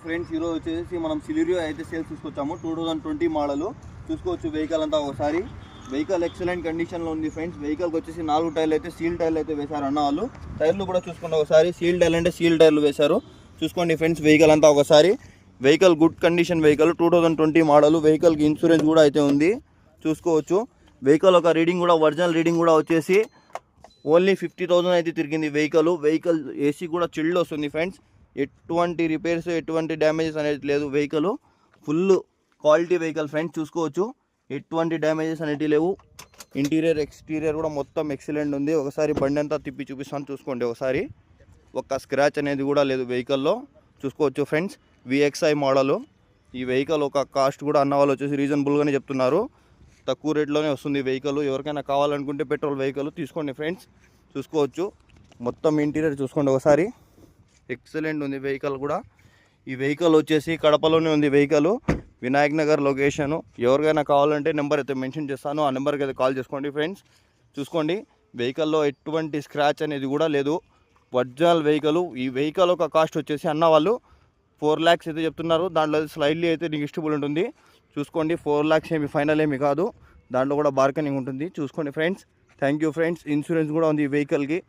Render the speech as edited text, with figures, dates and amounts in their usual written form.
Friends ఈరోజు వచ్చేసి మనం సిలిరియో అయితే సేల్స్ తీసుకొచ్చాము 2020 మోడల్ చూసుకోవచ్చు. వెహికల్ అంతా ఒకసారి వెహికల్ ఎక్సలెంట్ కండిషన్లో ఉంది ఫ్రెండ్స్. వెహికల్కి వచ్చేసి 4 టైర్లు అయితే సీల్ టైర్లు అయితే వేశారు అన్న వాళ్ళు. టైర్లు కూడా చూసుకోండి ఒకసారి, సీల్ టైర్లు అంటే సీల్ టైర్లు వేశారు చూసుకోండి ఫ్రెండ్స్. వెహికల్ అంతా ఒకసారి vehicle good condition vehicle 2020 model. వెహికల్కి ఇన్సూరెన్స్ కూడా అయితే ఉంది చూసుకోవచ్చు. వెహికల్ ఒక రీడింగ్ కూడా ఒరిజినల్ రీడింగ్ కూడా వచ్చేసి ఓన్లీ 50,000 అయితే తిరిగింది వెహికల్ ఏసీ కూడా చిల్డ్ వస్తుంది ఫ్రెండ్స్. ఎటువంటి రిపేర్స్ ఎటువంటి డ్యామేజెస్ అనేది లేదు. Vehicle full quality vehicle friends చూసుకోవచ్చు. ఎటువంటి డ్యామేజెస్ అనేవి లేవు. ఇంటీరియర్ ఎక్స్టీరియర్ కూడా మొత్తం ఎక్సలెంట్ ఉంది. ఒకసారి బండి అంతా తిప్పి చూపిస్తాను చూసుకోండి ఒకసారి. ఒక్క స్క్రాచ్ అనేది కూడా లేదు వెహికల్లో చూసుకోవచ్చు ఫ్రెండ్స్. VXI model. ఈ వెహికల్ ఒక కాస్ట్ కూడా అన్న వాళ్ళు వచ్చేసి రీజనబుల్గానే చెప్తున్నారు. తక్కువ రేట్లోనే వస్తుంది వెహికల్. ఎవరికైనా కావాలనుకుంటే పెట్రోల్ వెహికల్ తీసుకోండి ఫ్రెండ్స్ చూసుకోవచ్చు. మొత్తం ఇంటీరియర్ చూసుకోండి ఒకసారి, ఎక్సలెంట్ ఉంది వెహికల్ కూడా. ఈ వెహికల్ వచ్చేసి కడపలోనే ఉంది వెహికల్, వినాయక్ నగర్ లొకేషను. ఎవరికైనా కావాలంటే నెంబర్ అయితే మెన్షన్ చేస్తాను, ఆ నెంబర్కి అయితే కాల్ చేసుకోండి ఫ్రెండ్స్ చూసుకోండి. వెహికల్లో ఎటువంటి స్క్రాచ్ అనేది కూడా లేదు, ఒరిజినల్ వెహికల్. ఈ వెహికల్ ఒక కాస్ట్ వచ్చేసి అన్న వాళ్ళు 4 lakhs అయితే చెప్తున్నారు. దాంట్లో స్లైడ్లీ అయితే నెగిస్టబుల్ ఉంటుంది చూసుకోండి. 4 lakhs ఏమి ఫైనల్ ఏమి కాదు, దాంట్లో కూడా బార్గెనింగ్ ఉంటుంది చూసుకోండి friends. Thank you friends. Insurance కూడా ఉంది ఈ వెహికల్కి.